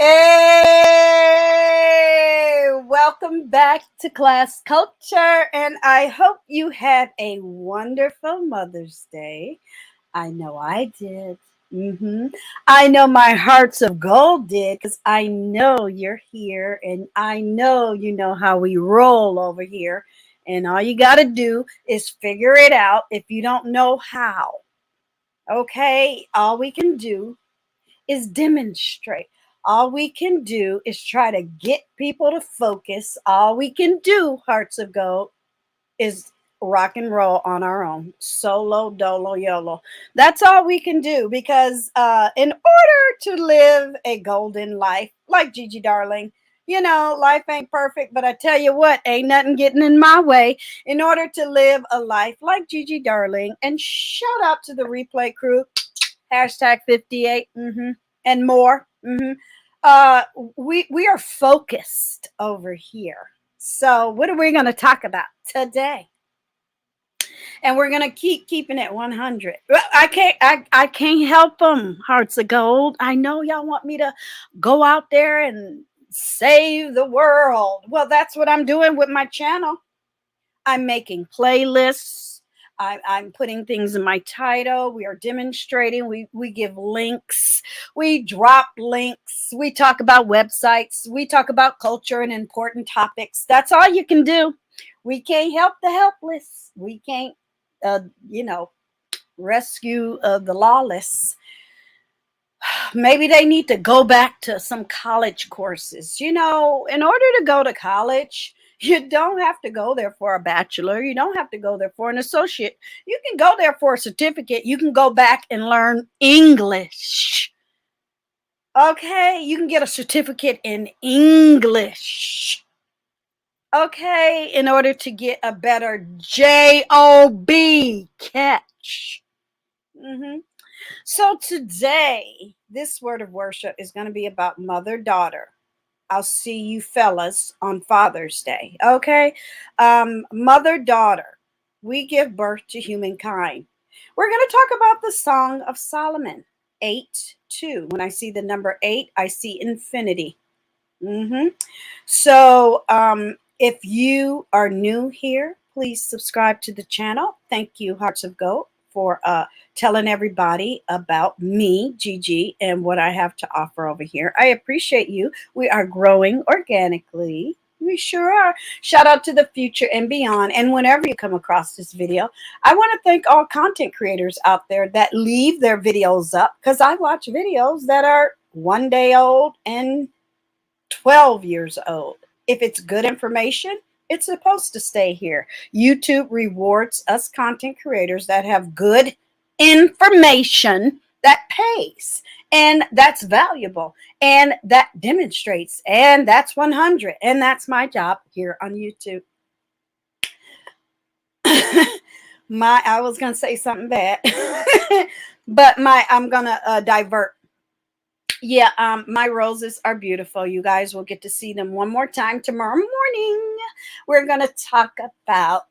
Hey, welcome back to Class Culture, and I hope you had a wonderful Mother's Day. I know I did. I know my hearts of gold did because I know you're here and I know you know how we roll over here. And all you got to do is figure it out if you don't know how. Okay, all we can do is demonstrate. All we can do is try to get people to focus. All we can do, Hearts of Gold, is rock and roll on our own. Solo, dolo, YOLO. That's all we can do because in order to live a golden life, like Gigi Darling, life ain't perfect, but I tell you what, ain't nothing getting in my way. In order to live a life like Gigi Darling, and shout out to the replay crew, hashtag 58 and more. Uh, we are focused over here. So what are we going to talk about today? And we're going to keep keeping it 100. I can't help them, Hearts of Gold. I know y'all want me to go out there and save the world. Well, that's what I'm doing with my channel. I'm making playlists. I'm putting things in my title. We are demonstrating. We give links. We drop links. We talk about websites. We talk about culture and important topics. That's all you can do. We can't help the helpless. We can't, rescue the lawless. Maybe they need to go back to some college courses. In order to go to college, you don't have to go there for a bachelor. You don't have to go there for an associate. You can go there for a certificate. You can go back and learn English. Okay, you can get a certificate in English. Okay, in order to get a better job catch. So today, this word of worship is going to be about mother-daughter. I'll see you fellas on Father's Day. Okay. Mother-daughter. We give birth to humankind. We're going to talk about the Song of Solomon 8:2. When I see the number 8, I see infinity. So if you are new here, please subscribe to the channel. Thank you, Hearts of Gold, for telling everybody about me, Gigi, and what I have to offer over here. I appreciate you. We are growing organically. We sure are. Shout out to the future and beyond. And whenever you come across this video, I want to thank all content creators out there that leave their videos up, because I watch videos that are 1 day old and 12 years old. If it's good information, it's supposed to stay here. YouTube rewards us content creators that have good information that pays, and that's valuable, and that demonstrates, and that's 100, and that's my job here on YouTube. I was gonna say something bad, but I'm gonna divert. Yeah, my roses are beautiful. You guys will get to see them one more time tomorrow morning. We're going to talk about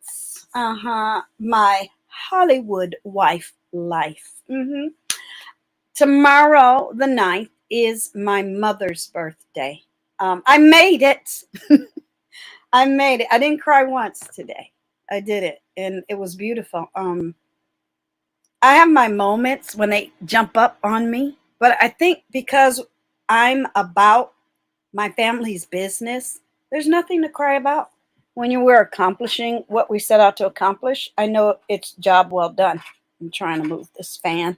my Hollywood wife life. Tomorrow, the 9th, is my mother's birthday. I made it. I made it. I didn't cry once today. I did it, and it was beautiful. I have my moments when they jump up on me. But I think because I'm about my family's business, there's nothing to cry about. When we're accomplishing what we set out to accomplish, I know it's job well done. I'm trying to move this fan.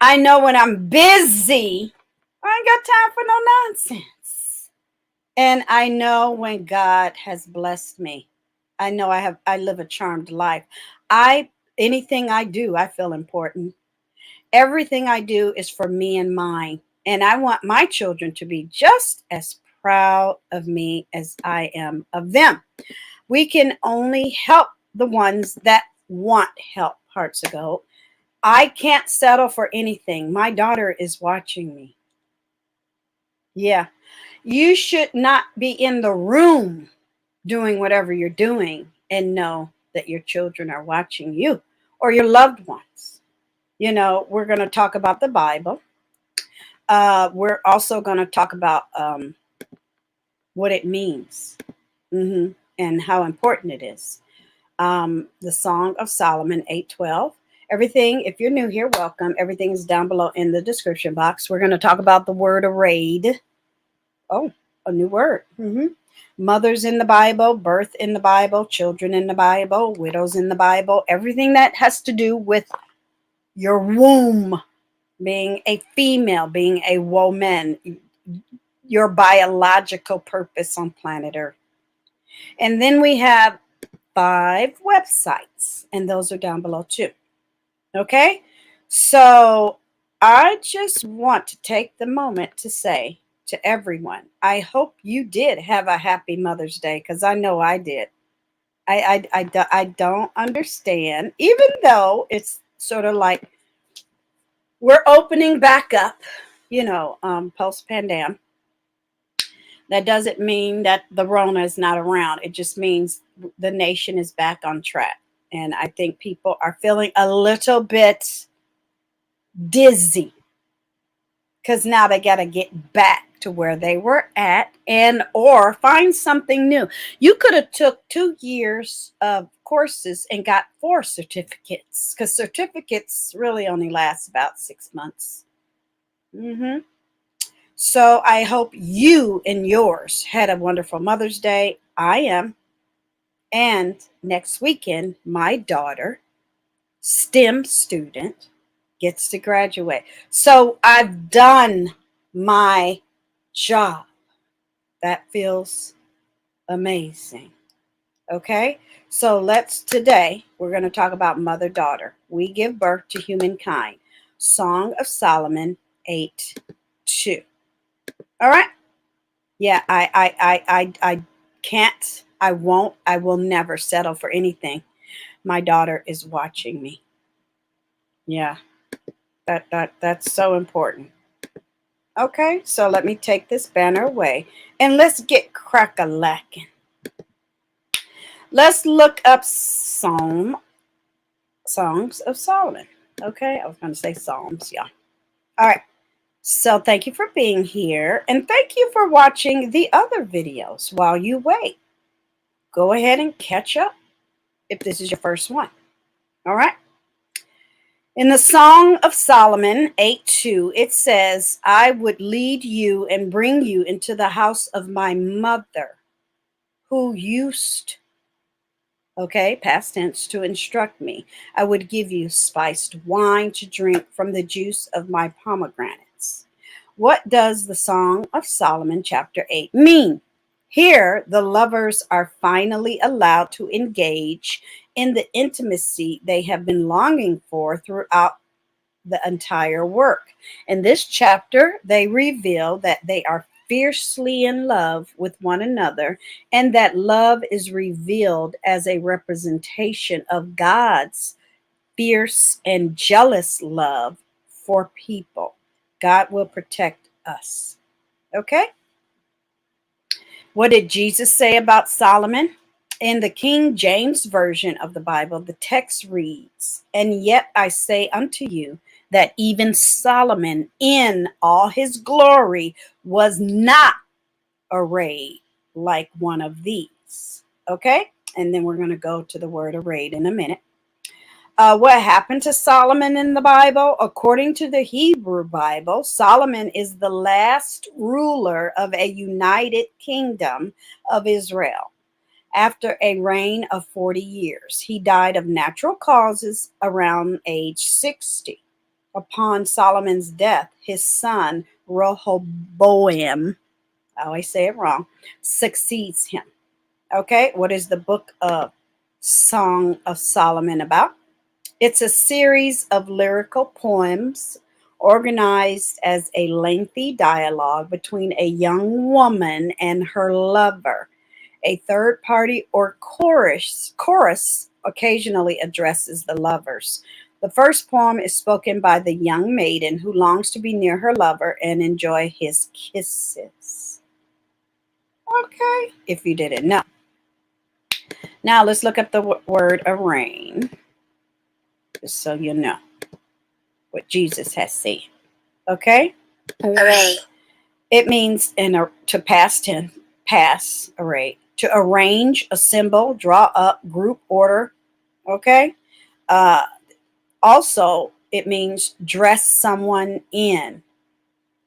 I know when I'm busy, I ain't got time for no nonsense. And I know when God has blessed me. I know I live a charmed life. Anything I do, I feel important. Everything I do is for me and mine. And I want my children to be just as proud of me as I am of them. We can only help the ones that want help, Hearts of Gold. I can't settle for anything. My daughter is watching me. Yeah. You should not be in the room doing whatever you're doing and know that your children are watching you or your loved ones. We're going to talk about the Bible. We're also going to talk about what it means, and how important it is. The Song of Solomon 8:12. Everything, if you're new here, welcome. Everything is down below in the description box. We're going to talk about the word arrayed. Oh, a new word. Mothers in the Bible, birth in the Bible, children in the Bible, widows in the Bible, everything that has to do with your womb, being a female, being a woman, your biological purpose on planet Earth. And then we have 5 websites, and those are down below too. Okay, so I just want to take the moment to say to everyone, I hope you did have a happy Mother's Day, because I know I did. I don't understand, even though it's sort of like we're opening back up, post pandemic. That doesn't mean that the Rona is not around. It just means the nation is back on track. And I think people are feeling a little bit dizzy, because now they got to get back to where they were at, and or find something new. You could have took 2 years of courses and got 4 certificates, because certificates really only last about 6 months. So I hope you and yours had a wonderful Mother's Day. I am. And next weekend, my daughter, STEM student, gets to graduate. So I've done my job. That feels amazing. Okay? So today, we're going to talk about mother-daughter. We give birth to humankind. Song of Solomon 8:2. All right? Yeah, I can't, I won't, I will never settle for anything. My daughter is watching me. Yeah, that's so important. Okay, so let me take this banner away and let's get crack-a-lacking. Let's look up Songs of Solomon. Okay, I was going to say Psalms, yeah. All right. So thank you for being here, and thank you for watching the other videos while you wait. Go ahead and catch up if this is your first one. All right. In the Song of Solomon 8:2, it says, I would lead you and bring you into the house of my mother, who used, okay, past tense, to instruct me. I would give you spiced wine to drink from the juice of my pomegranates. What does the Song of Solomon chapter 8 mean? Here, the lovers are finally allowed to engage in the intimacy they have been longing for throughout the entire work. In this chapter, they reveal that they are fiercely in love with one another, and that love is revealed as a representation of God's fierce and jealous love for people. God will protect us. Okay? What did Jesus say about Solomon? In the King James Version of the Bible, the text reads, And yet I say unto you, that even Solomon in all his glory was not arrayed like one of these. Okay? And then we're going to go to the word arrayed in a minute. What happened to Solomon in the Bible? According to the Hebrew Bible, Solomon is the last ruler of a united kingdom of Israel. After a reign of 40 years, he died of natural causes around age 60. Upon Solomon's death, his son Rehoboam, I always say it wrong, succeeds him. Okay, what is the book of Song of Solomon about? It's a series of lyrical poems organized as a lengthy dialogue between a young woman and her lover. A third party or chorus occasionally addresses the lovers. The first poem is spoken by the young maiden who longs to be near her lover and enjoy his kisses. Okay, if you didn't know. Now let's look up the word arraign, just so you know what Jesus has said. Okay? Array. It means to past tense, pass, array. To arrange, assemble, draw up, group, order. Okay. Uh, Also, it means dress someone in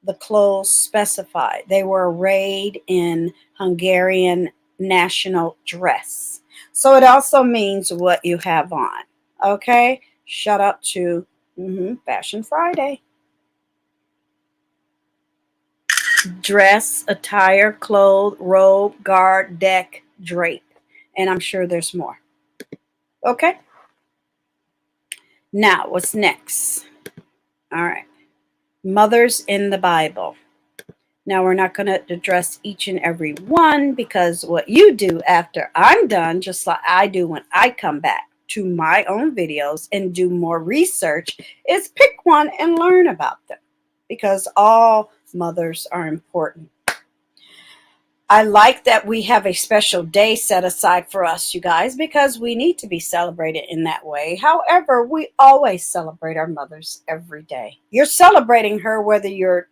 the clothes specified. They were arrayed in Hungarian national dress. So it also means what you have on. Okay. Shout out to Fashion Friday. Dress, attire, clothe, robe, guard, deck, drape. And I'm sure there's more. Okay. Now, what's next? All right. Mothers in the Bible. Now, we're not going to address each and every one because what you do after I'm done, just like I do when I come back to my own videos and do more research, is pick one and learn about them because all mothers are important. I like that we have a special day set aside for us, you guys, because we need to be celebrated in that way. However, we always celebrate our mothers every day. You're celebrating her whether you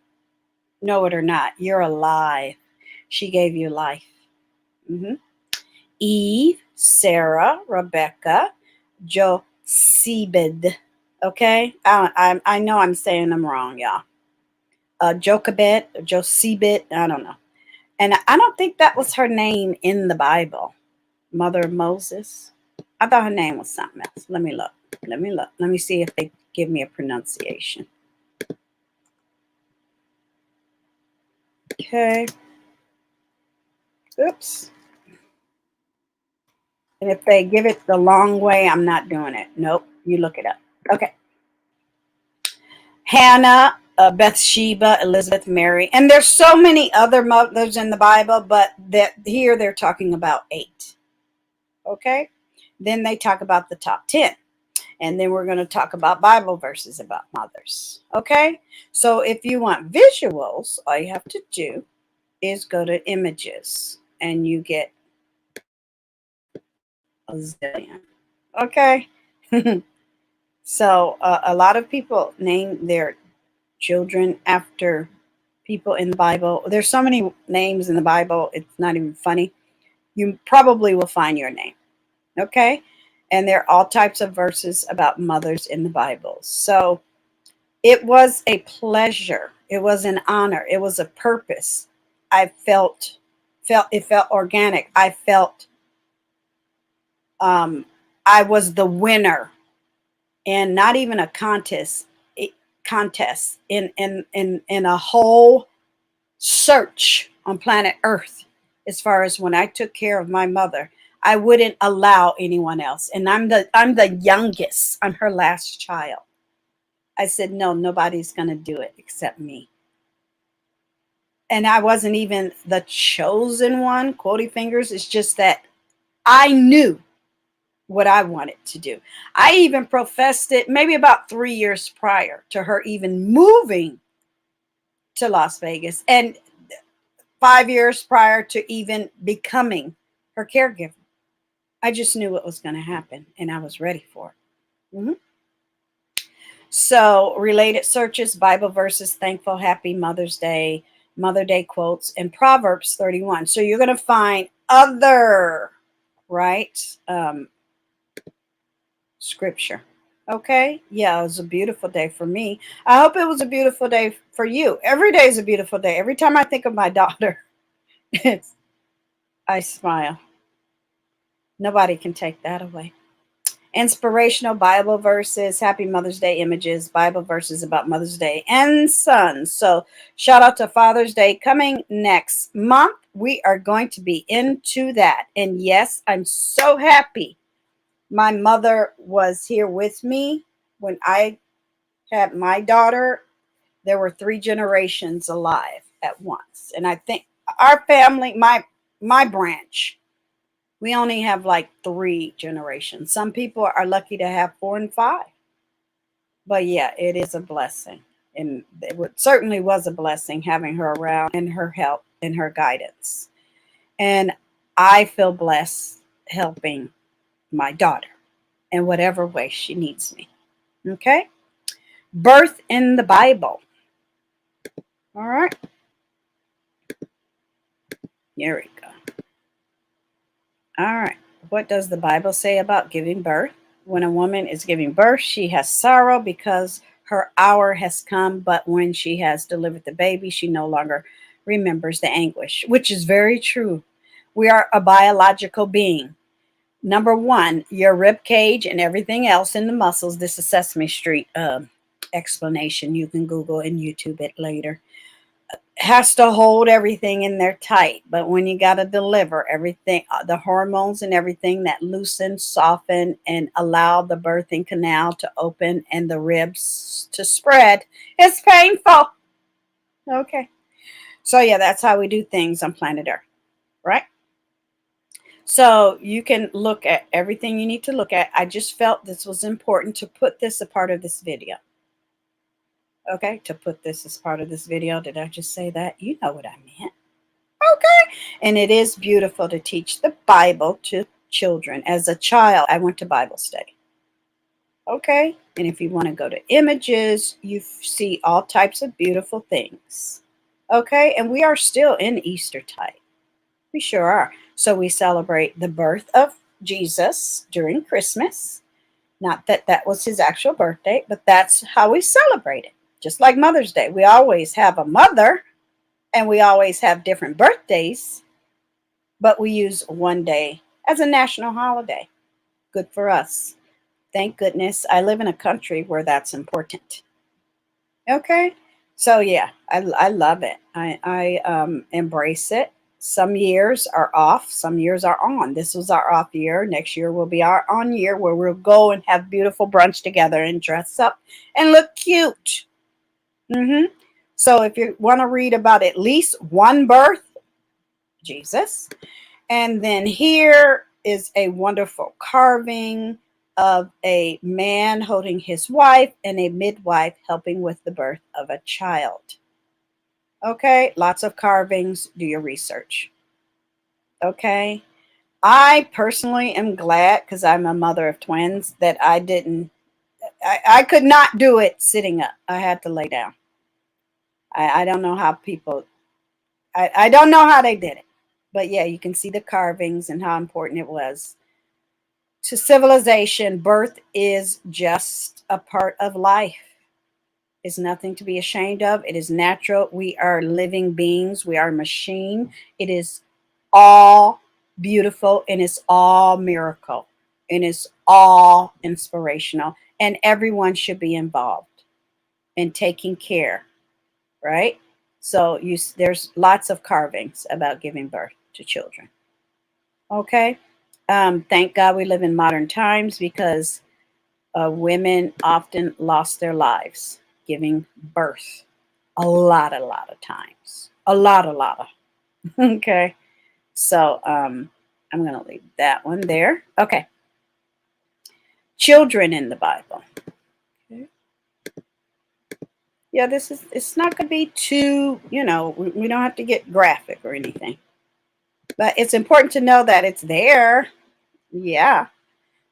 know it or not. You're alive. She gave you life. Eve, Sarah, Rebecca, Jochebed. Okay? I know I'm saying them wrong, y'all. Jochebed, Jochebed, I don't know. And I don't think that was her name in the Bible. Mother of Moses. I thought her name was something else. Let me look. Let me see if they give me a pronunciation. Okay. Oops. And if they give it the long way, I'm not doing it. Nope. You look it up. Okay. Hannah, Bathsheba, Elizabeth, Mary. And there's so many other mothers in the Bible, but here they're talking about 8. Okay. Then they talk about the top 10. And then we're going to talk about Bible verses about mothers. Okay. So if you want visuals, all you have to do is go to images and you get a zillion. Okay. So a lot of people name their children after people in the Bible. There's so many names in the Bible, it's not even funny. You probably will find your name. Okay. And there are all types of verses about mothers in the Bible. So it was a pleasure. It was an honor. It was a purpose. I felt it felt organic. I felt I was the winner in not even a contest in a whole search on planet Earth. As far as when I took care of my mother, I wouldn't allow anyone else. And I'm the youngest. I'm her last child. I said, no, nobody's going to do it except me. And I wasn't even the chosen one, quotey fingers. It's just that I knew what I wanted to do. I even professed it maybe about 3 years prior to her even moving to Las Vegas and 5 years prior to even becoming her caregiver. I just knew what was going to happen and I was ready for it. So related searches, Bible verses, thankful, happy Mother's Day, Mother Day quotes, and Proverbs 31. So you're going to find other, right, scripture. Okay. Yeah, it was a beautiful day for me. I hope it was a beautiful day for you. Every day is a beautiful day. Every time I think of my daughter, I smile. Nobody can take that away. Inspirational Bible verses, Happy Mother's Day images, Bible verses about Mother's Day and sons. So shout out to Father's Day coming next month. We are going to be into that. And yes, I'm so happy my mother was here with me when I had my daughter. There were 3 generations alive at once. And I think our family, my branch, we only have like 3 generations. Some people are lucky to have 4 and 5. But yeah, it is a blessing. And certainly was a blessing having her around and her help and her guidance. And I feel blessed helping my daughter in whatever way she needs me. Okay? Birth in the Bible. All right. Here we go. All right. What does the Bible say about giving birth? When a woman is giving birth, she has sorrow because her hour has come, but when she has delivered the baby, she no longer remembers the anguish, which is very true. We are a biological being. Number one, your rib cage and everything else in the muscles. This is Sesame Street explanation. You can Google and YouTube it later. Has to hold everything in there tight. But when you got to deliver everything, the hormones and everything that loosen, soften, and allow the birthing canal to open and the ribs to spread, it's painful. Okay. So, yeah, that's how we do things on planet Earth, right? So you can look at everything you need to look at. I just felt this was important to put this a part of this video. Okay, to put this as part of this video. Did I just say that? You know what I meant. Okay. And it is beautiful to teach the Bible to children. As a child, I went to Bible study. Okay. And if you want to go to images, you see all types of beautiful things. Okay. And we are still in Easter time. We sure are. So we celebrate the birth of Jesus during Christmas. Not that that was his actual birthday, but that's how we celebrate it. Just like Mother's Day. We always have a mother and we always have different birthdays, but we use one day as a national holiday. Good for us. Thank goodness I live in a country where that's important. Okay. So yeah, I love it. I embrace it. Some years are off, some years are on. This was our off year. Next year will be our on year where we'll go and have beautiful brunch together and dress up and look cute. So if you want to read about at least one birth, Jesus. And then here is a wonderful carving of a man holding his wife and a midwife helping with the birth of a child. Okay, lots of carvings. Do your research. Okay. I personally am glad because I'm a mother of twins that I could not do it sitting up. I had to lay down. I don't know how people, I don't know how they did it. But yeah, you can see the carvings and how important it was. To civilization, birth is just a part of life. It's nothing to be ashamed of. It is natural. We are living beings. We are a machine. It is all beautiful and it's all miracle and it's all inspirational. And everyone should be involved in taking care, right? So there's lots of carvings about giving birth to children. Okay. Thank God we live in modern times because women often lost their lives giving birth a lot of times. A lot of. Okay. So I'm going to leave that one there. Okay. Children in the Bible. Okay. Yeah, it's not going to be too, we don't have to get graphic or anything. But it's important to know that it's there. Yeah.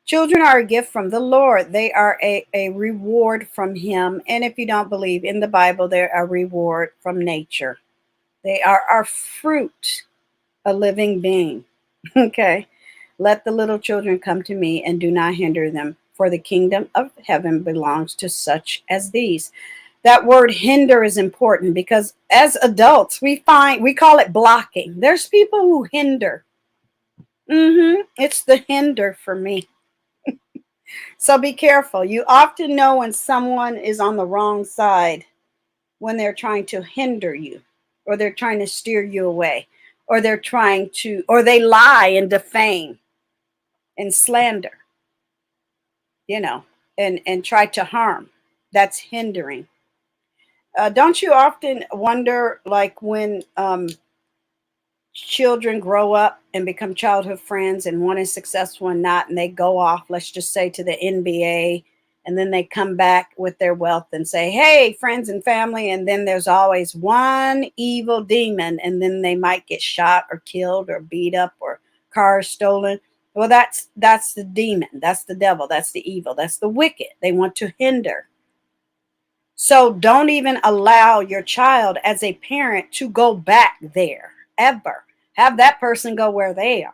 Children are a gift from the Lord. They are a reward from Him. And if you don't believe in the Bible, they're a reward from nature. They are our fruit, a living being. Okay. Let the little children come to me and do not hinder them, for the kingdom of heaven belongs to such as these. That word hinder is important because as adults, we call it blocking. There's people who hinder. It's the hinder for me. So be careful. You often know when someone is on the wrong side when they're trying to hinder you or they're trying to steer you away or or they lie and defame and slander, and try to harm. That's hindering. Don't you often wonder, like when children grow up and become childhood friends and one is successful and not, and they go off, let's just say to the NBA, and then they come back with their wealth and say, hey, friends and family, and then there's always one evil demon, and then they might get shot or killed or beat up or cars stolen. Well, that's the demon. That's the devil. That's the evil. That's the wicked. They want to hinder. So don't even allow your child as a parent to go back there ever. Have that person go where they are.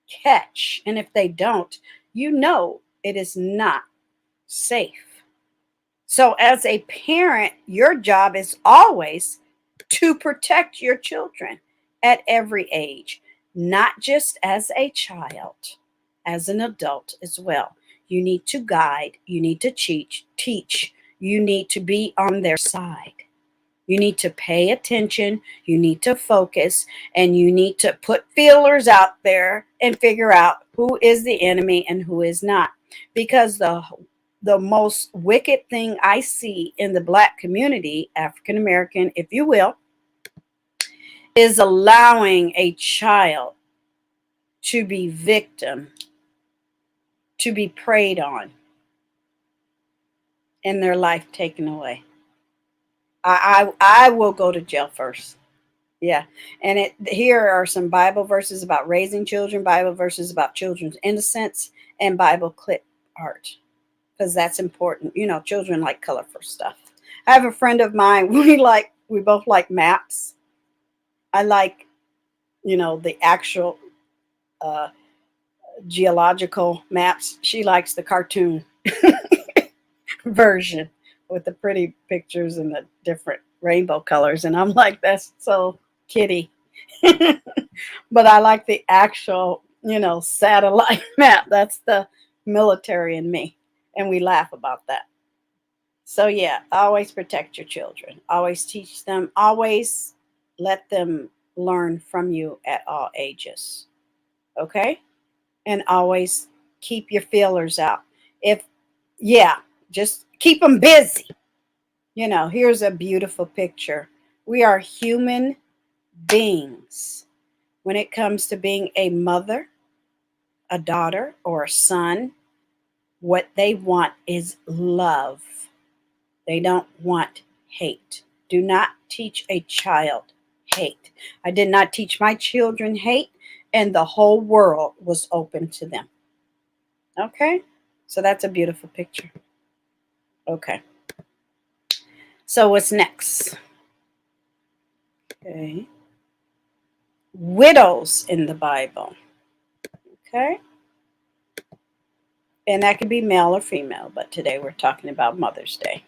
Catch. And if they don't, you know it is not safe. So, as a parent, your job is always to protect your children at every age, not just as a child, as an adult as well. You need to guide, you need to teach, you need to be on their side. You need to pay attention, you need to focus, and you need to put feelers out there and figure out who is the enemy and who is not. Because the most wicked thing I see in the black community, African American, if you will, is allowing a child to be victim, to be preyed on, and their life taken away. I will go to jail first. Yeah. And here are some Bible verses about raising children, Bible verses about children's innocence, and Bible clip art. Because that's important. You know, children like colorful stuff. I have a friend of mine, we both like maps. I like, the actual uh geological maps. She likes the cartoon version with the pretty pictures and the different rainbow colors. And I'm like, that's so kitty. But I like the actual, satellite map. That's the military in me. And we laugh about that. So, yeah, always protect your children. Always teach them. Always let them learn from you at all ages. Okay? And always keep your feelers out. Yeah, just keep them busy. Here's a beautiful picture. We are human beings. When it comes to being a mother, a daughter, or a son, what they want is love. They don't want hate. Do not teach a child hate. I did not teach my children hate, and the whole world was open to them. Okay? So that's a beautiful picture. Okay. So what's next? Okay. Widows in the Bible. Okay? And that could be male or female, but today we're talking about Mother's Day.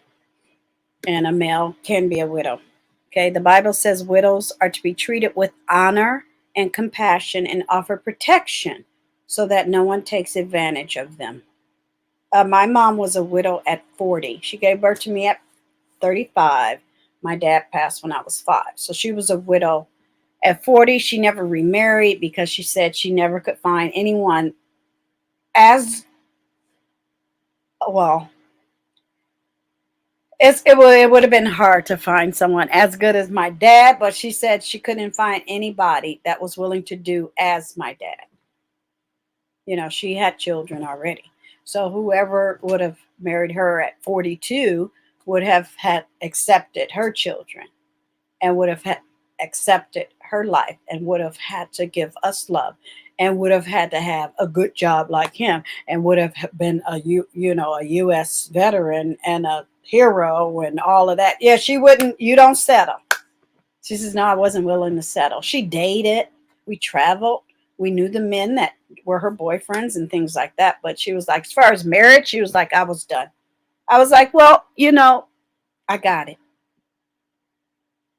And a male can be a widow. Okay, the Bible says widows are to be treated with honor and compassion and offer protection so that no one takes advantage of them. My mom was a widow at 40. She gave birth to me at 35. My dad passed when I was 5. So she was a widow at 40. She never remarried because she said she never could find anyone as well. It would have been hard to find someone as good as my dad, but she said she couldn't find anybody that was willing to do as my dad. She had children already. So whoever would have married her at 42 would have had accepted her children and would have accepted her life and would have had to give us love and would have had to have a good job like him and would have been a U.S. veteran and a hero and all of that. Yeah, she wouldn't. You don't settle. She says, no, I wasn't willing to settle. She dated. We traveled. We knew the men that were her boyfriends and things like that. But she was like, as far as marriage, she was like, I was done. I was like, well, I got it.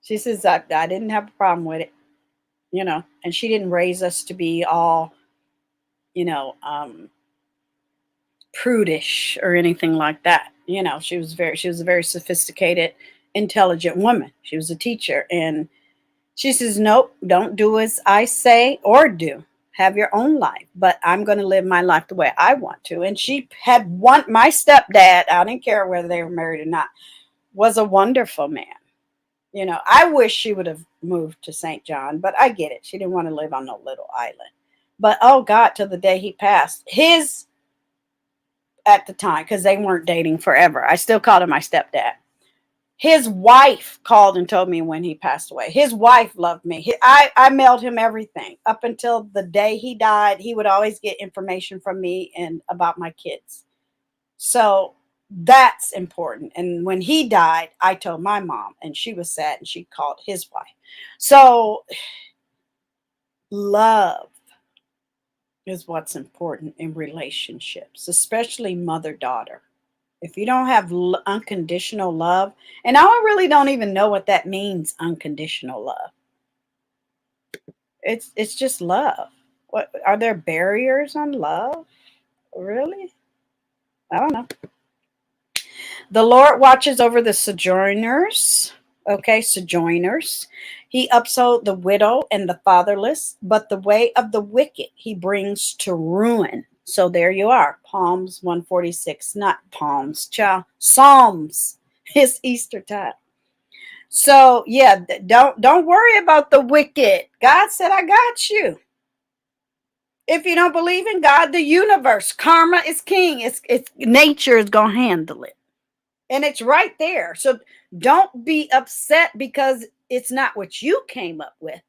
She says, I didn't have a problem with it, and she didn't raise us to be all, prudish or anything like that. She was a very sophisticated, intelligent woman. She was a teacher. And she says, nope, don't do as I say or do. Have your own life, but I'm going to live my life the way I want to. And she had my stepdad, I didn't care whether they were married or not, was a wonderful man. I wish she would have moved to St. John, but I get it. She didn't want to live on no little island. But oh God, till the day he passed, at the time, because they weren't dating forever. I still called him my stepdad. His wife called and told me when he passed away. His wife loved me. I mailed him everything. Up until the day he died, he would always get information from me and about my kids. So That's important. And when he died, I told my mom, and she was sad, and she called his wife. So love is what's important in relationships, especially mother-daughter. If you don't have unconditional love, and I really don't even know what that means, unconditional love. It's just love. What are there barriers on love? Really? I don't know. The Lord watches over the sojourners. Okay, sojourners. He upholds the widow and the fatherless, but the way of the wicked he brings to ruin. So there you are. Psalms 146, not palms, child. Psalms. It's Easter time. So yeah, don't worry about the wicked. God said, I got you. If you don't believe in God, the universe, karma is king. It's nature is gonna handle it. And it's right there. So don't be upset because it's not what you came up with.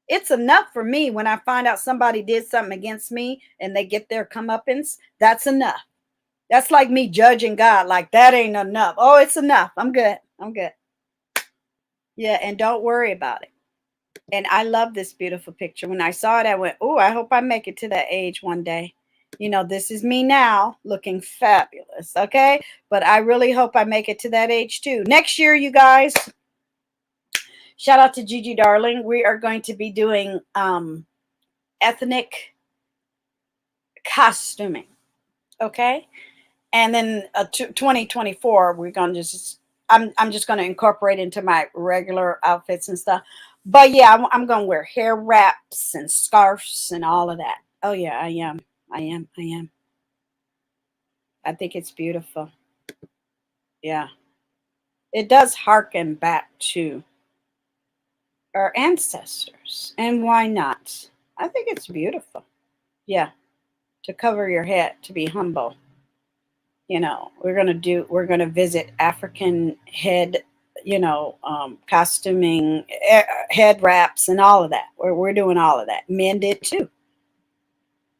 It's enough for me when I find out somebody did something against me and they get their comeuppance. That's enough. That's like me judging God, like that ain't enough. Oh, it's enough. I'm good. I'm good. Yeah, and don't worry about it. And I love this beautiful picture. When I saw it, I went, oh, I hope I make it to that age one day. You know, this is me now looking fabulous. Okay. But I really hope I make it to that age too. Next year, you guys, shout out to Gigi Darling. We are going to be doing ethnic costuming. Okay. And then 2024, we're going to just, I'm just going to incorporate into my regular outfits and stuff. But yeah, I'm going to wear hair wraps and scarves and all of that. Oh yeah, I am. I am. I am. I think it's beautiful. Yeah. It does harken back to our ancestors. And why not? I think it's beautiful. Yeah. To cover your head, to be humble. You know, we're going to visit African head, costuming, head wraps, and all of that. We're doing all of that. Men did too.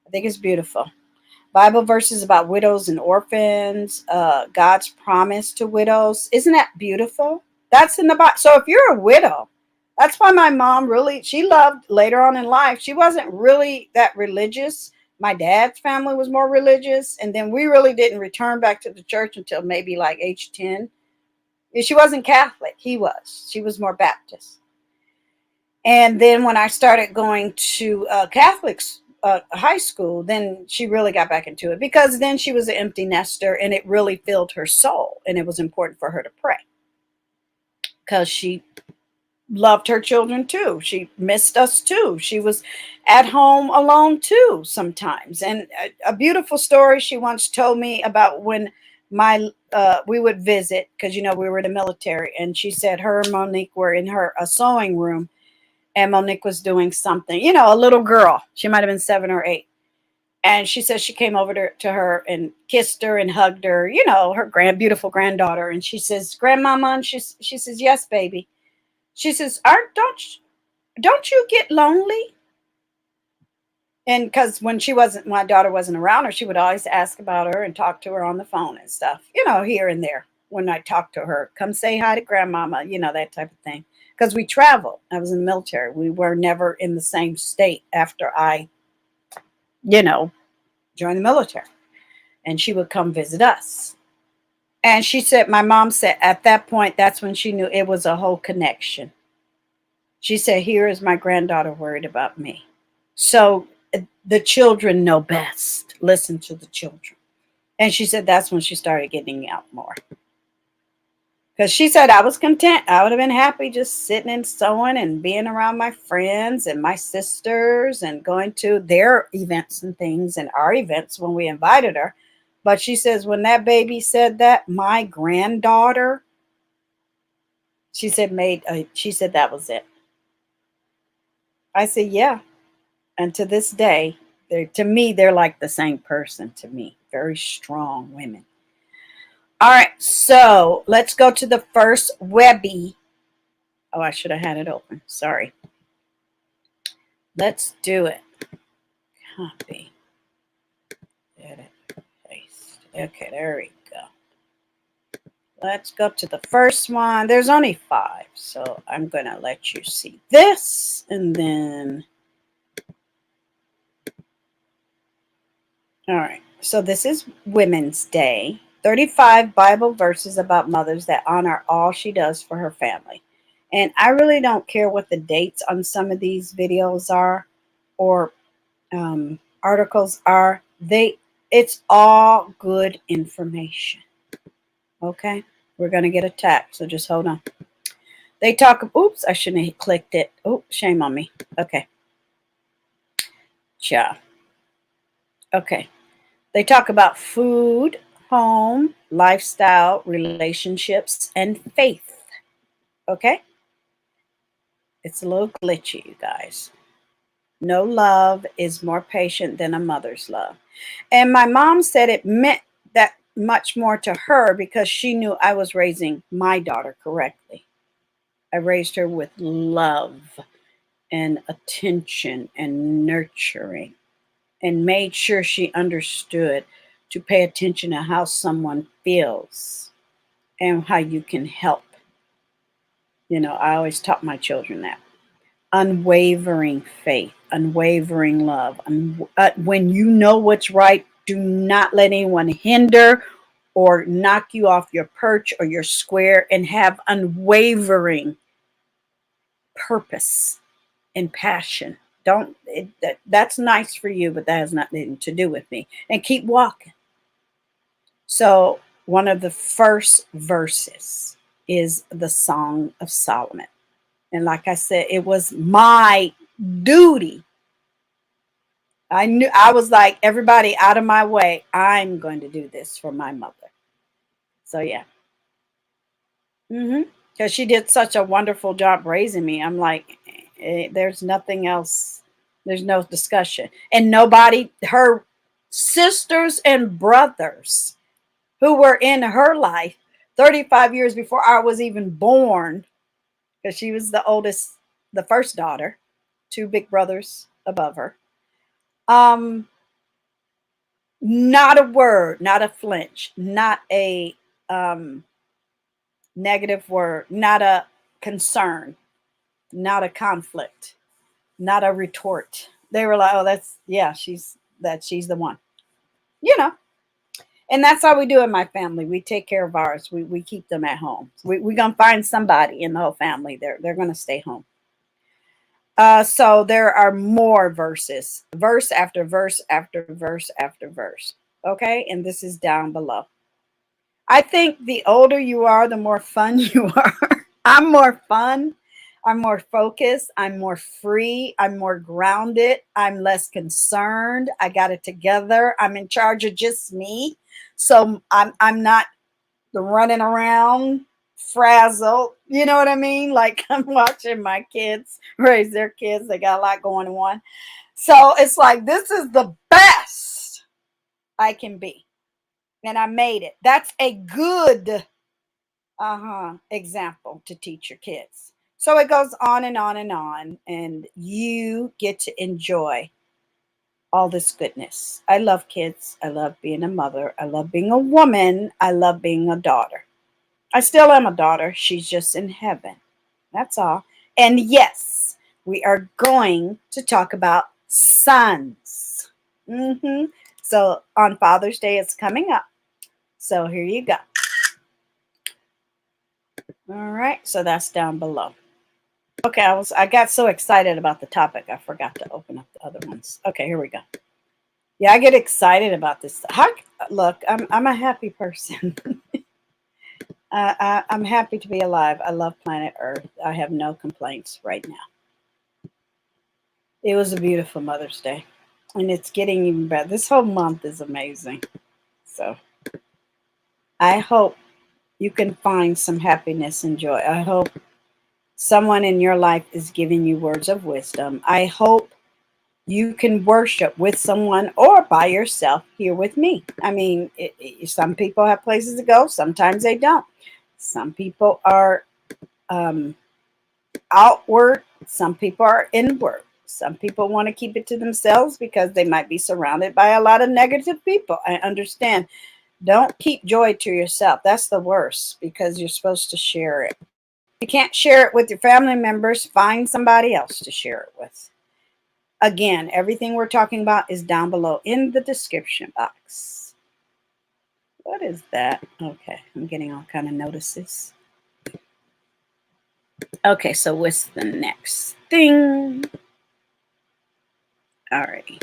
I think it's beautiful. Bible verses about widows and orphans, God's promise to widows. Isn't that beautiful? That's in the Bible. So if you're a widow, that's why my mom really, she loved later on in life. She wasn't really that religious. My dad's family was more religious. And then we really didn't return back to the church until maybe like age 10. She wasn't Catholic. He was. She was more Baptist. And then when I started going to Catholics high school, then she really got back into it because then she was an empty nester and it really filled her soul. And it was important for her to pray because she loved her children too. She missed us too. She was at home alone too sometimes. And a beautiful story she once told me about when my we would visit because we were in the military, and she said her and Monique were in her a sewing room, and Monique was doing something, a little girl. She might have been 7 or 8. And she says she came over to her and kissed her and hugged her, her beautiful granddaughter. And she says, Grandmama, and she says, yes, baby. She says, don't you get lonely? And because when my daughter wasn't around her, she would always ask about her and talk to her on the phone and stuff, here and there. When I talked to her, come say hi to grandmama, that type of thing. Because we traveled. I was in the military. We were never in the same state after I, joined the military. And she would come visit us. And she said, my mom said at that point, that's when she knew it was a whole connection. She said, here is my granddaughter worried about me. So the children know best. Listen to the children. And she said that's when she started getting out more. Because she said I was content. I would have been happy just sitting and sewing and being around my friends and my sisters and going to their events and things and our events when we invited her. But she says when that baby said that, my granddaughter, she said that was it. I said, yeah. And to this day, to me, they're like the same person to me. Very strong women. All right, so let's go to the first Webby. Oh, I should have had it open. Sorry. Let's do it. Copy. Edit. Paste. Okay, there we go. let's go to the first one. There's only 5, so I'm going to let you see this, and then, all right. So this is Women's Day. 35 Bible verses about mothers that honor all she does for her family. And I really don't care what the dates on some of these videos are, or articles are. It's all good information. Okay, we're gonna get attacked, so just hold on. They talk. Oops, I shouldn't have clicked it. Oh, shame on me. Okay, yeah. Okay, they talk about food, home, lifestyle, relationships, and faith. Okay, it's a little glitchy, you guys. No love is more patient than a mother's love. And my mom said it meant that much more to her because she knew I was raising my daughter correctly. I raised her with love and attention and nurturing, and made sure she understood to pay attention to how someone feels and how you can help. You know, I always taught my children that. Unwavering faith, unwavering love. When you know what's right, do not let anyone hinder or knock you off your perch or your square, and have unwavering purpose and passion. That's nice for you, but that has nothing to do with me. And keep walking. So one of the first verses is the Song of Solomon. And like I said, it was my duty. I knew, I was like, everybody out of my way. I'm going to do this for my mother. So yeah. Because she did such a wonderful job raising me. I'm like, there's nothing else. There's no discussion. And nobody, her sisters and brothers who were in her life 35 years before I was even born, because she was the oldest, the first daughter, 2 big brothers above her. Not a word, not a flinch, not a negative word, not a concern, not a conflict, not a retort. They were like, "Oh, that's yeah, she's the one," you know. And that's how we do in my family. We take care of ours. We keep them at home. We're gonna find somebody in the whole family. They're gonna stay home. So there are more verses, verse after verse after verse after verse. Okay, and this is down below. I think the older you are, the more fun you are. I'm more fun. I'm more focused. I'm more free. I'm more grounded. I'm less concerned. I got it together. I'm in charge of just me. So I'm not running around frazzled. You know what I mean? Like I'm watching my kids raise their kids. They got a lot going on. So it's like, this is the best I can be. And I made it. That's a good example to teach your kids. So it goes on and on and on, and you get to enjoy all this goodness. I love kids. I love being a mother. I love being a woman. I love being a daughter. I still am a daughter. She's just in heaven. That's all. And yes, we are going to talk about sons. So on Father's Day, it's coming up. So here you go. All right, so that's down below. Okay, I got so excited about the topic, I forgot to open up the other ones. Okay, here we go. Yeah, I get excited about this. Look, I'm a happy person. I'm happy to be alive. I love planet Earth. I have no complaints right now. It was a beautiful Mother's Day, and it's getting even better. This whole month is amazing. So I hope you can find some happiness and joy. I hope someone in your life is giving you words of wisdom. I hope you can worship with someone or by yourself here with me. I mean, some people have places to go. Sometimes they don't. Some people are outward. Some people are inward. Some people want to keep it to themselves because they might be surrounded by a lot of negative people. I understand. Don't keep joy to yourself. That's the worst, because you're supposed to share it. If you can't share it with your family members, find somebody else to share it with. Again, everything we're talking about is down below in the description box. What is that? Okay, I'm getting all kind of notices. Okay, so what's the next thing? Alrighty.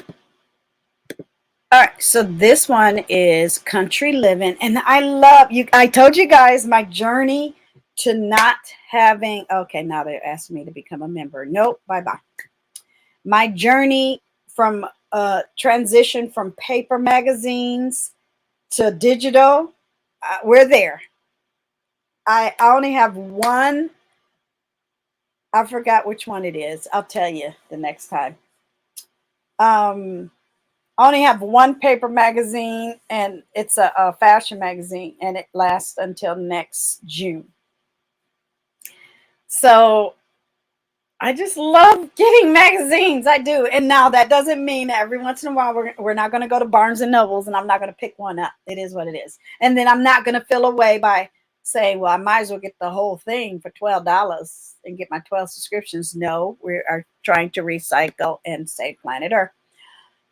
All right, so this one is country living, and I love you. I told you guys my journey to not having. Okay, now they're asking me to become a member. Nope, bye bye. My journey from transition from paper magazines to digital. We're there. I only have one. I forgot which one it is. I'll tell you the next time. I only have one paper magazine, and it's a fashion magazine, and it lasts until next June. So I just love getting magazines. I do. And now that doesn't mean that every once in a while we're not going to go to Barnes and Nobles and I'm not going to pick one up. It is what it is. And then I'm not going to feel away by saying, well, I might as well get the whole thing for $12 and get my 12 subscriptions. No, we are trying to recycle and save planet Earth.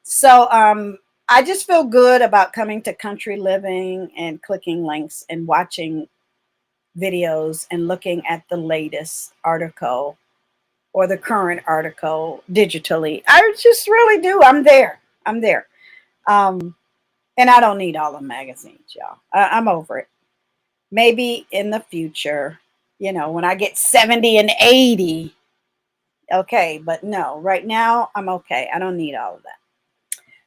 So I just feel good about coming to Country Living and clicking links and watching videos and looking at the latest article or the current article digitally. I just really do. I'm there. I'm there. And I don't need all the magazines, y'all. I'm over it. Maybe in the future, you know, when I get 70 and 80. Okay, but no, right now I'm okay. I don't need all of that.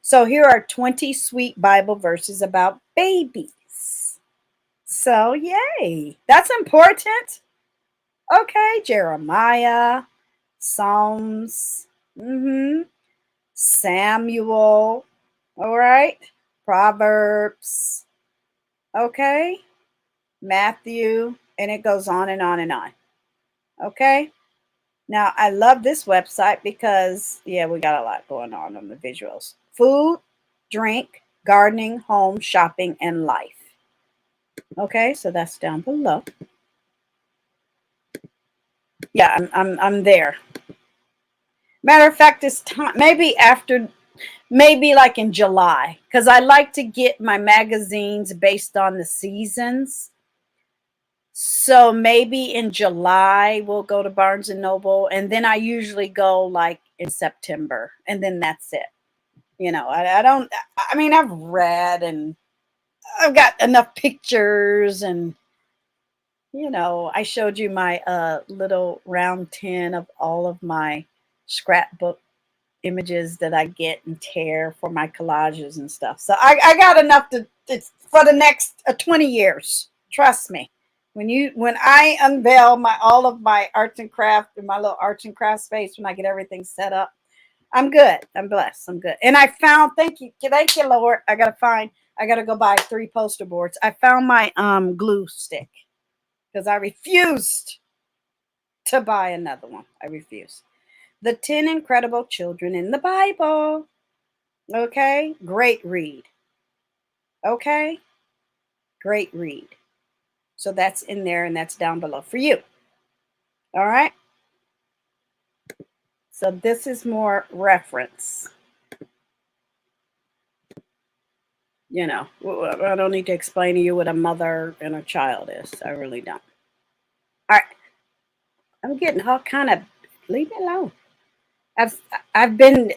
So here are 20 sweet Bible verses about babies. So yay, that's important. Okay, Jeremiah, Psalms, Samuel, all right, Proverbs, okay, Matthew, and it goes on and on and on. Okay. Now, I love this website because, yeah, we got a lot going on the visuals. Food, drink, gardening, home, shopping, and life. Okay, so that's down below. Yeah, I'm there. Matter of fact, it's time, maybe after, maybe like in July, because I like to get my magazines based on the seasons. So maybe in July we'll go to Barnes and Noble, and then I usually go like in September, and then that's it. You know, I don't. I mean, I've read and I've got enough pictures, and you know, I showed you my little round tin of all of my scrapbook images that I get and tear for my collages and stuff. So I got enough to for the next 20 years. Trust me. When I unveil my all of my arts and craft in my little arts and craft space, when I get everything set up, I'm good. I'm blessed. I'm good. And I found, thank you, Lord. I gotta go buy 3 poster boards. I found my glue stick because I refused to buy another one. I refused. The 10 Incredible Children in the Bible. Okay, great read. Okay, great read. So that's in there, and that's down below for you. All right. So this is more reference. You know, I don't need to explain to you what a mother and a child is. I really don't. All right. I'm getting all kind of, leave me alone. I've been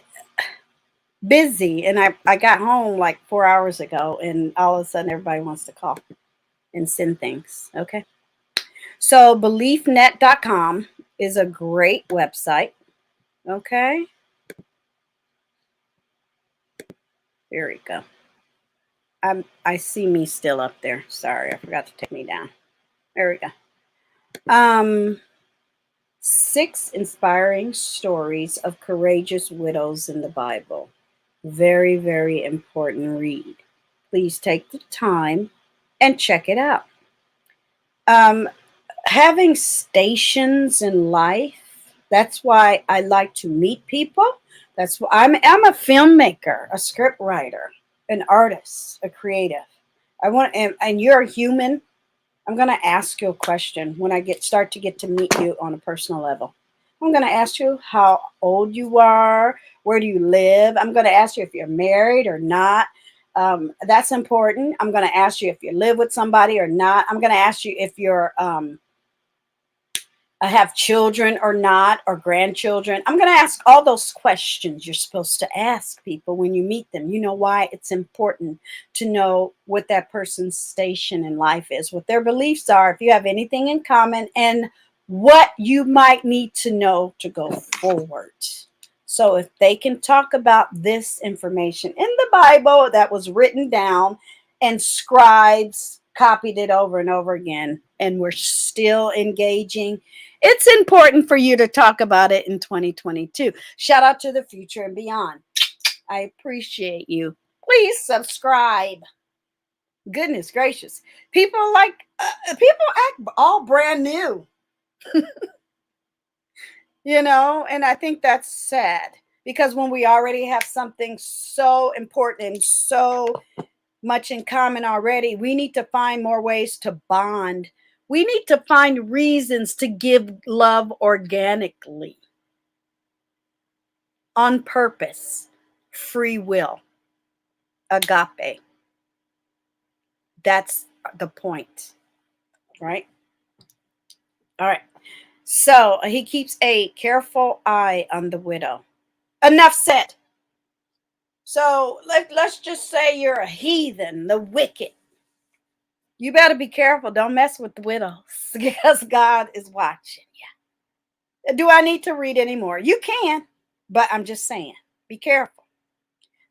busy, and I got home like 4 hours ago, and all of a sudden everybody wants to call and send things. Okay. So beliefnet.com is a great website. Okay. Here we go. I see me still up there. Sorry, I forgot to take me down. There we go. 6 inspiring stories of courageous widows in the Bible. Very, very important read. Please take the time and check it out. Having stations in life, that's why I like to meet people. That's why I'm a filmmaker, a script writer, an artist, a creative. and you're a human. I'm going to ask you a question when I start to get to meet you on a personal level. I'm going to ask you how old you are, where do you live. I'm going to ask you if you're married or not. That's important. I'm going to ask you if you live with somebody or not. I'm going to ask you if you're have children or not, or grandchildren. I'm going to ask all those questions you're supposed to ask people when you meet them. You know why? It's important to know what that person's station in life is, what their beliefs are, if you have anything in common, and what you might need to know to go forward. So if they can talk about this information in the Bible that was written down and scribes copied it over and over again, and we're still engaging, it's important for you to talk about it in 2022. Shout out to the future and beyond. I appreciate you. Please subscribe. Goodness gracious. People act all brand new. And I think that's sad, because when we already have something so important and so much in common already, we need to find more ways to bond. We need to find reasons to give love organically, on purpose, free will, agape. That's the point, right? All right. So he keeps a careful eye on the widow. Enough said. So let's just say you're a heathen, the wicked. You better be careful. Don't mess with the widows, because God is watching you. Do I need to read anymore? You can, but I'm just saying, be careful.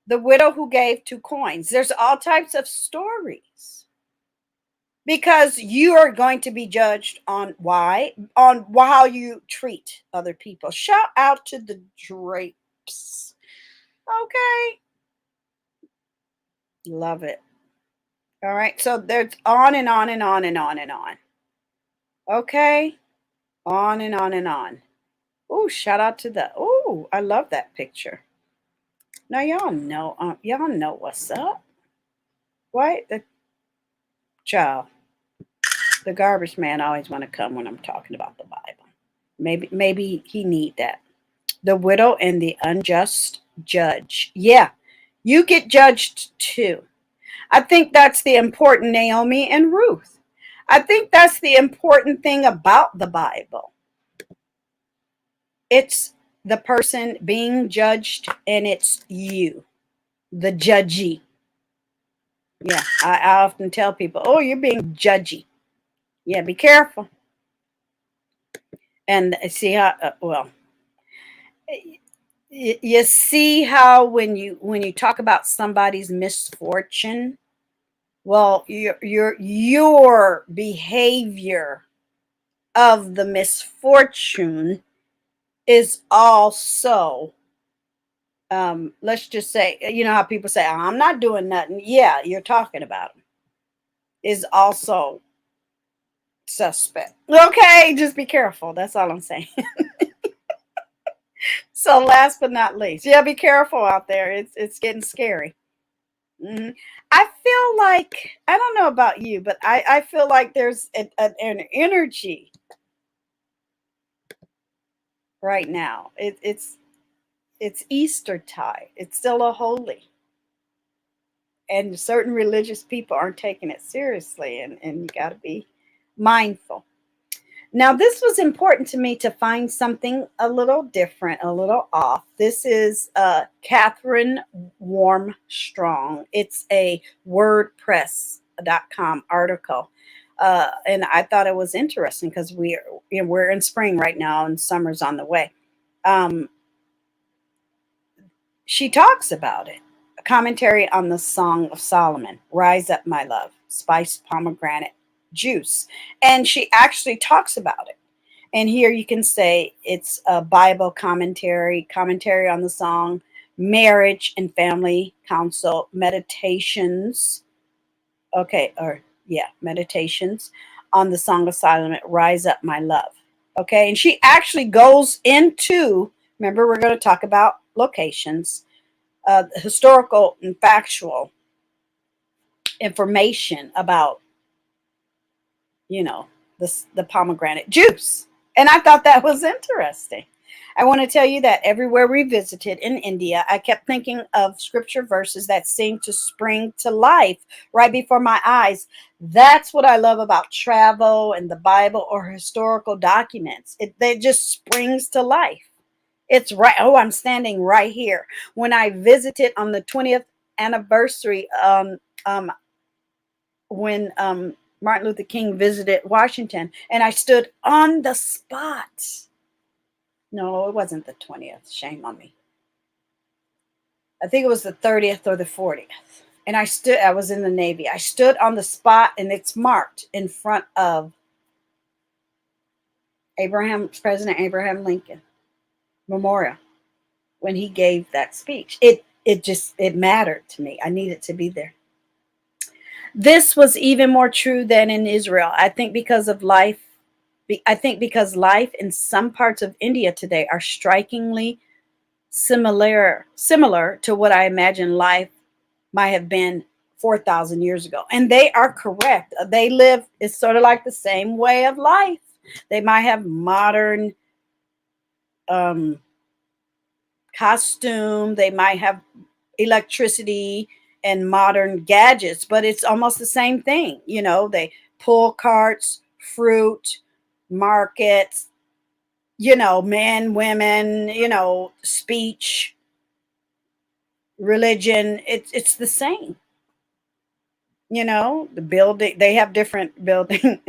The widow who gave 2 coins. There's all types of stories, because you are going to be judged on how you treat other people. Shout out to the drapes. Okay. Love it. All right. So there's on and on and on and on and on. Okay. On and on and on. Oh, shout out to I love that picture. Now y'all know what's up. Right? The child. The garbage man always want to come when I'm talking about the Bible. Maybe he need that. The widow and the unjust judge. Yeah, you get judged too. I think that's the important Naomi and Ruth. I think that's the important thing about the Bible. It's the person being judged, and it's you, the judgy. Yeah, I often tell people, oh, you're being judgy. Yeah, be careful. And see how, you see how when you talk about somebody's misfortune, well, your behavior of the misfortune is also, let's just say, how people say, I'm not doing nothing. Yeah, you're talking about them. Is also suspect. Okay, just be careful. That's all I'm saying. So last but not least, yeah, be careful out there. It's getting scary. Mm-hmm. I feel like, I don't know about you, but I feel like there's an energy right now. It's Easter tide. It's still a holy, and certain religious people aren't taking it seriously, and you got to be mindful. Now, this was important to me to find something a little different, a little off. This is Catherine Warmstrong. It's a WordPress.com article. And I thought it was interesting, because we're in spring right now and summer's on the way. She talks about it. A commentary on the Song of Solomon, Rise Up My Love, Spiced Pomegranate Juice. And she actually talks about it. And here you can say it's a Bible commentary on the song, marriage and family counsel, meditations. Meditations on the Song of Solomon, Rise Up My Love. Okay, and she actually goes into, remember, we're going to talk about locations, historical and factual information about, you know, the pomegranate juice. And I thought that was interesting. I want to tell you that everywhere we visited in India, I kept thinking of scripture verses that seemed to spring to life right before my eyes. That's what I love about travel and the Bible or historical documents. It just springs to life. It's right. Oh, I'm standing right here. When I visited on the 20th anniversary, when Martin Luther King visited Washington, and I stood on the spot. No, it wasn't the 20th. Shame on me. I think it was the 30th or the 40th. And I was in the Navy. I stood on the spot, and it's marked in front of President Abraham Lincoln Memorial when he gave that speech. It mattered to me. I needed to be there. This was even more true than in Israel. I think because life in some parts of India today are strikingly similar to what I imagine life might have been 4,000 years ago. And they are correct. They live, it's sort of like the same way of life. They might have modern um, costume, they might have electricity and modern gadgets, but it's almost the same thing. You know, they pull carts, fruit, markets, you know, men, women, you know, speech, religion. It's the same. You know, the building, they have different building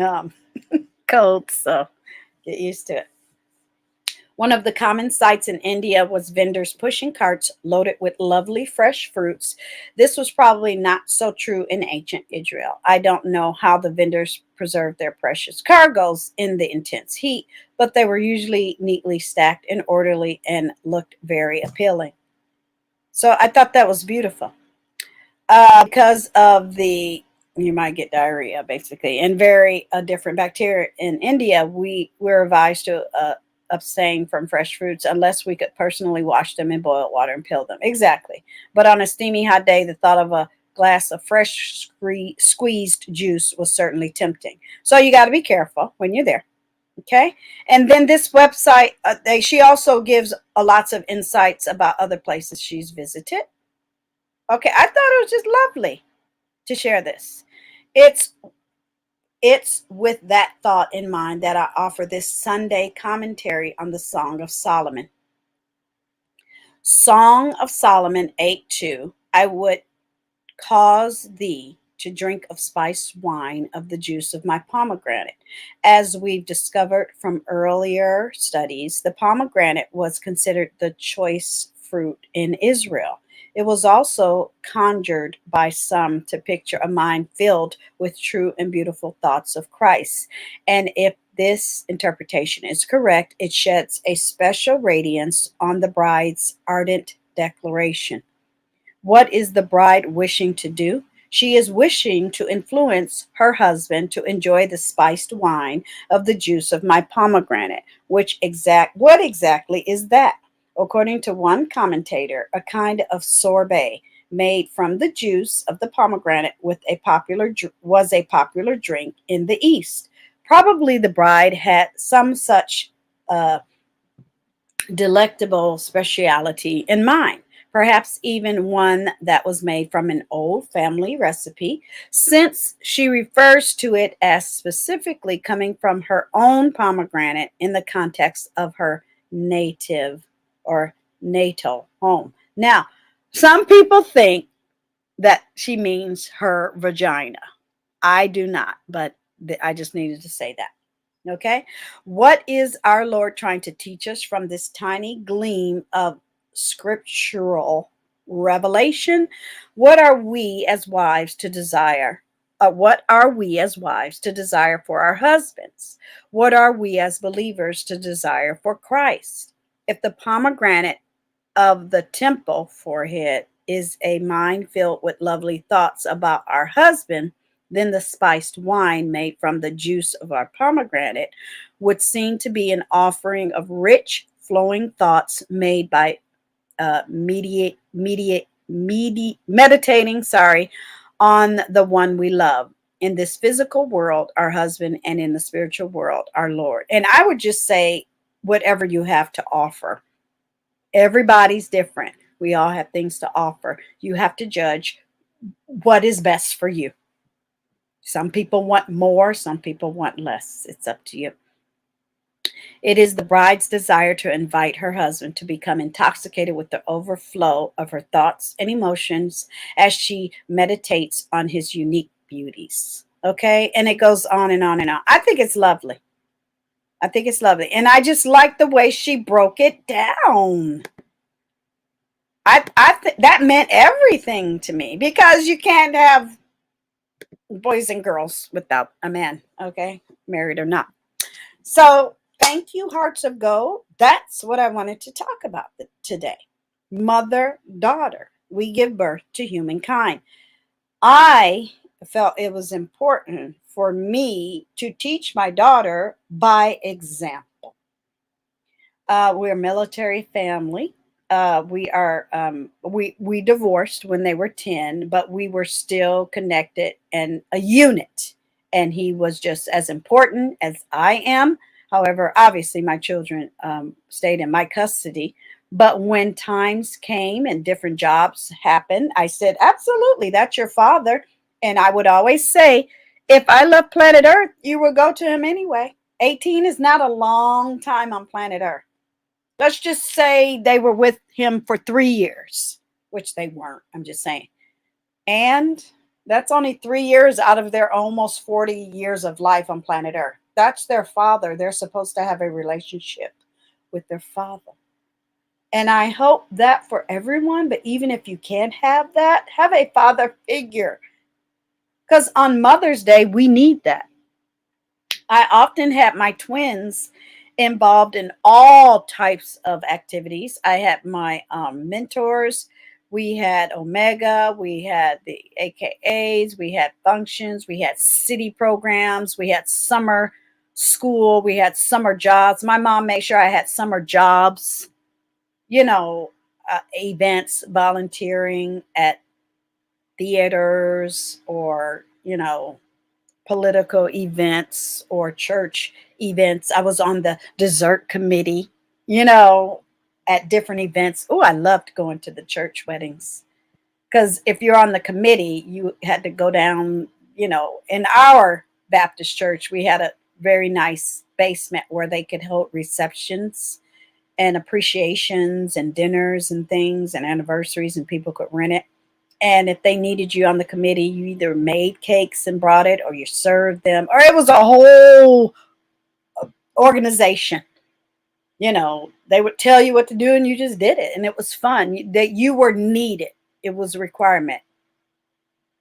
codes, so get used to it. One of the common sights in India was vendors pushing carts loaded with lovely fresh fruits. This was probably not so true in ancient Israel. I don't know how the vendors preserved their precious cargoes in the intense heat, but they were usually neatly stacked and orderly and looked very appealing. So I thought that was beautiful. Because of you might get diarrhea basically, and very different bacteria in India, we were advised to abstain from fresh fruits unless we could personally wash them in boiled water and peel them. Exactly. But on a steamy hot day, the thought of a glass of fresh squeezed juice was certainly tempting. So you got to be careful when you're there. Okay. And then this website, she also gives lots of insights about other places she's visited. Okay. I thought it was just lovely to share this. It's it's with that thought in mind that I offer this Sunday commentary on the Song of Solomon. Song of Solomon 8:2. I would cause thee to drink of spiced wine of the juice of my pomegranate. As we've discovered from earlier studies, the pomegranate was considered the choice fruit in Israel. It was also conjured by some to picture a mind filled with true and beautiful thoughts of Christ. And if this interpretation is correct, it sheds a special radiance on the bride's ardent declaration. What is the bride wishing to do? She is wishing to influence her husband to enjoy the spiced wine of the juice of my pomegranate. What exactly is that? According to one commentator, a kind of sorbet made from the juice of the pomegranate was a popular drink in the East. Probably the bride had some such uh, delectable speciality in mind, perhaps even one that was made from an old family recipe, since she refers to it as specifically coming from her own pomegranate in the context of her native or natal home. Now, some people think that she means her vagina. I do not, but I just needed to say that. Okay. What is our Lord trying to teach us from this tiny gleam of scriptural revelation? What are we as wives to desire? What are we as wives to desire for our husbands? What are we as believers to desire for Christ? If the pomegranate of the temple forehead is a mind filled with lovely thoughts about our husband, then the spiced wine made from the juice of our pomegranate would seem to be an offering of rich, flowing thoughts made by meditating, on the one we love. In this physical world, our husband, and in the spiritual world, our Lord. And I would just say, whatever you have to offer. Everybody's different. We all have things to offer. You have to judge what is best for you. Some people want more, some people want less. It's up to you. It is the bride's desire to invite her husband to become intoxicated with the overflow of her thoughts and emotions as she meditates on his unique beauties. Okay? And it goes on and on and on. I think it's lovely. I think it's lovely. And I just like the way she broke it down. I think that meant everything to me, because you can't have boys and girls without a man, okay? Married or not. So thank you, Hearts of Gold. That's what I wanted to talk about today. Mother, daughter. We give birth to humankind. I felt it was important for me to teach my daughter by example. We're a military family. We divorced when they were 10, but we were still connected and a unit. And he was just as important as I am. However, obviously my children stayed in my custody. But when times came and different jobs happened, I said, absolutely, that's your father. And I would always say, if I left planet Earth, you will go to him anyway. 18 is not a long time on planet Earth. Let's just say they were with him for 3 years, which they weren't. I'm just saying. And that's only 3 years out of their almost 40 years of life on planet Earth. That's their father. They're supposed to have a relationship with their father. And I hope that for everyone, but even if you can't have that, have a father figure. Because on Mother's Day, we need that. I often had my twins involved in all types of activities. I had my mentors. We had Omega, we had the AKAs, we had functions, we had city programs, we had summer school, we had summer jobs. My mom made sure I had summer jobs, events, volunteering at theaters or, political events or church events. I was on the dessert committee, at different events. Oh, I loved going to the church weddings, because if you're on the committee, you had to go down, in our Baptist church, we had a very nice basement where they could hold receptions and appreciations and dinners and things and anniversaries, and people could rent it. And if they needed you on the committee, you either made cakes and brought it, or you served them, or it was a whole organization. They would tell you what to do and you just did it. And it was fun. That you were needed. It was a requirement.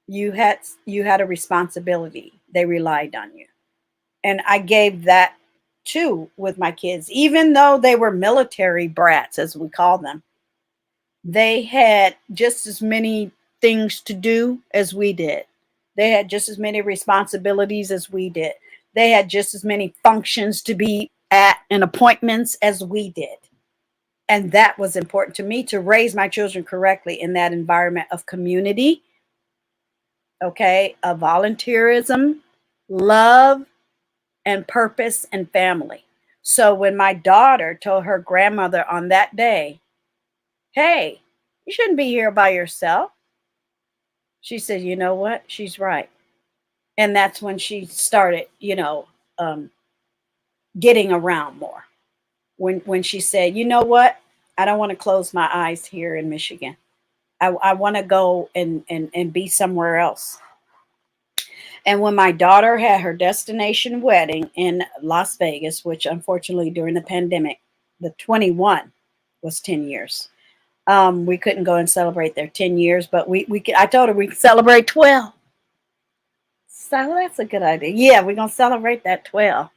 You had a responsibility. They relied on you. And I gave that too with my kids. Even though they were military brats, as we call them, they had just as many things to do as we did. They had just as many responsibilities as we did. They had just as many functions to be at and appointments as we did. And that was important to me, to raise my children correctly in that environment of community, okay, of volunteerism, love, and purpose and family. So when my daughter told her grandmother on that day, hey, you shouldn't be here by yourself, she said, you know what? She's right. And that's when she started, getting around more. When she said, you know what? I don't want to close my eyes here in Michigan. I want to go and be somewhere else. And when my daughter had her destination wedding in Las Vegas, which unfortunately during the pandemic, the 21 was 10 years. We couldn't go and celebrate their 10 years, but I told her we could celebrate 12. So that's a good idea. Yeah, we're going to celebrate that 12.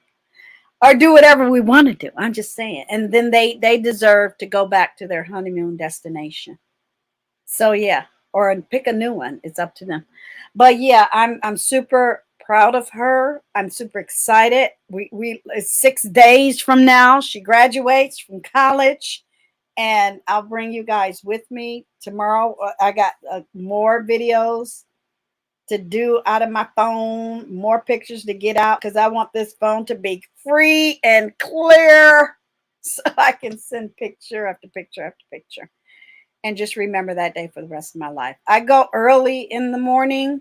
Or do whatever we want to do. I'm just saying. And then they deserve to go back to their honeymoon destination. So yeah, or pick a new one. It's up to them. But yeah, I'm super proud of her. I'm super excited. It's 6 days from now she graduates from college, and I'll bring you guys with me tomorrow. I got more videos to do out of my phone, more pictures to get out because I want this phone to be free and clear so I can send picture after picture after picture and just remember that day for the rest of my life. I go early in the morning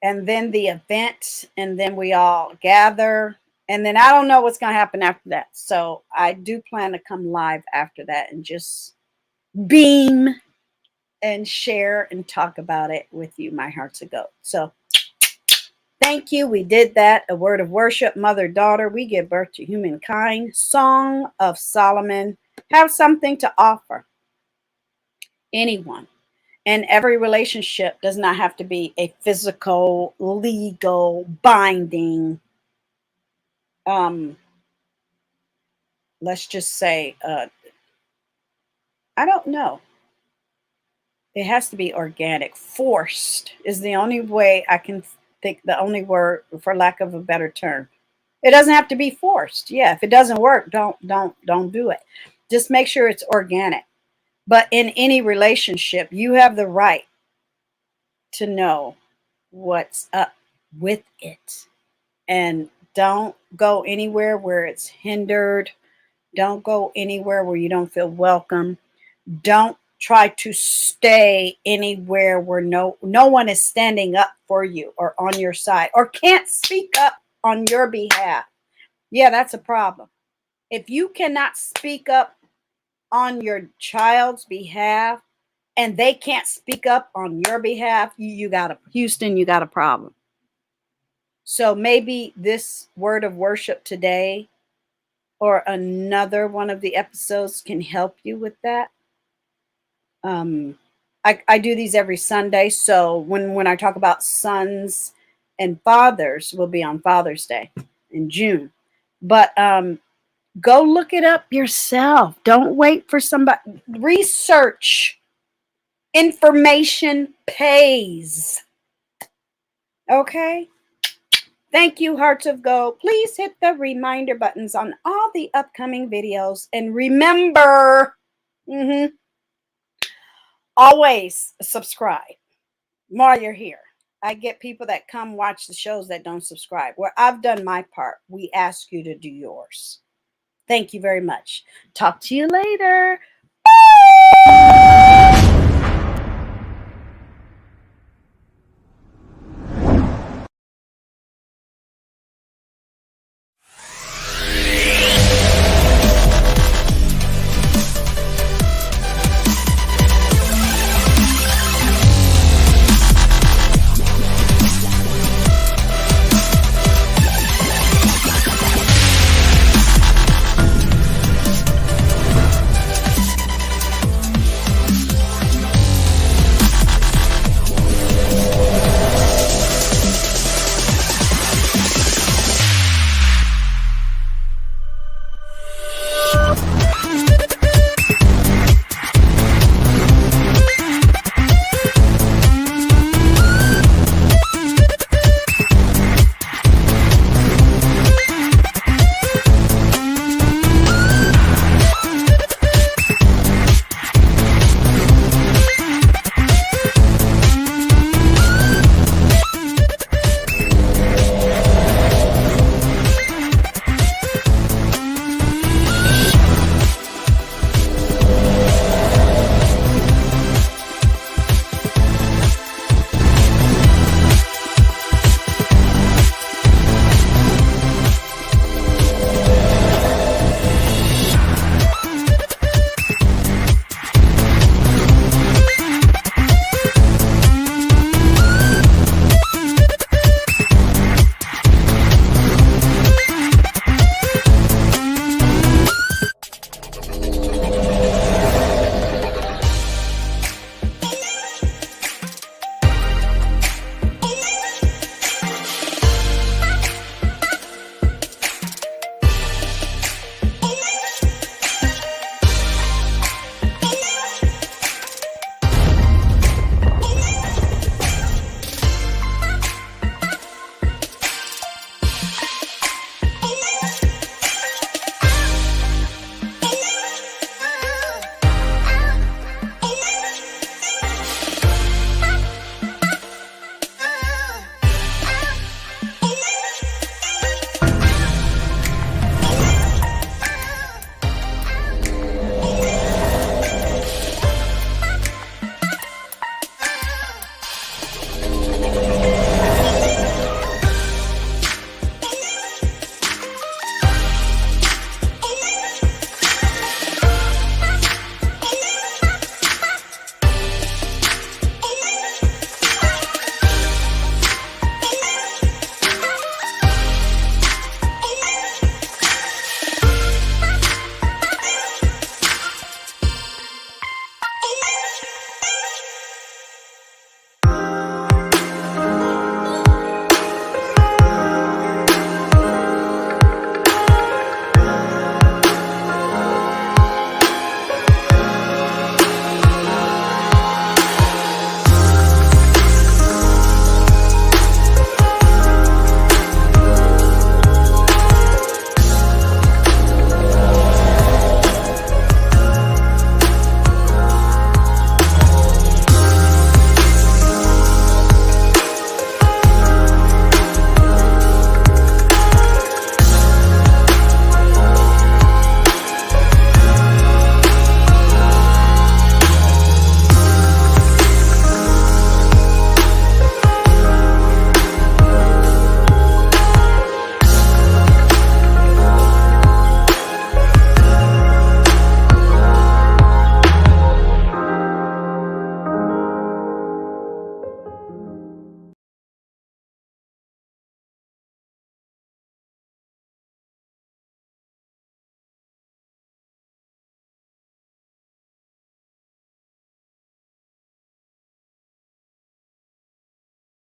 and then the event, and then we all gather. And then I don't know what's going to happen after that. So I do plan to come live after that and just beam and share and talk about it with you, my hearts of gold. So thank you. We did that. A word of worship, mother, daughter. We give birth to humankind. Song of Solomon. Have something to offer anyone. And every relationship does not have to be a physical, legal, binding, let's just say, I don't know. It has to be organic. Forced is the only way I can think, the only word, for lack of a better term. It doesn't have to be forced. Yeah, if it doesn't work, don't do it. Just make sure it's organic. But in any relationship, you have the right to know what's up with it. And don't go anywhere where it's hindered. Don't go anywhere where you don't feel welcome. Don't try to stay anywhere where no one is standing up for you or on your side or can't speak up on your behalf. Yeah, that's a problem. If you cannot speak up on your child's behalf and they can't speak up on your behalf, you got a problem. So maybe this word of worship today or another one of the episodes can help you with that. I do these every Sunday. So when I talk about sons and fathers, we'll be on Father's Day in June. But go look it up yourself. Don't wait for somebody. Research. Information pays. Okay? Thank you, Hearts of Gold. Please hit the reminder buttons on all the upcoming videos. And remember, always subscribe while you're here. I get people that come watch the shows that don't subscribe. Well, I've done my part. We ask you to do yours. Thank you very much. Talk to you later. Bye.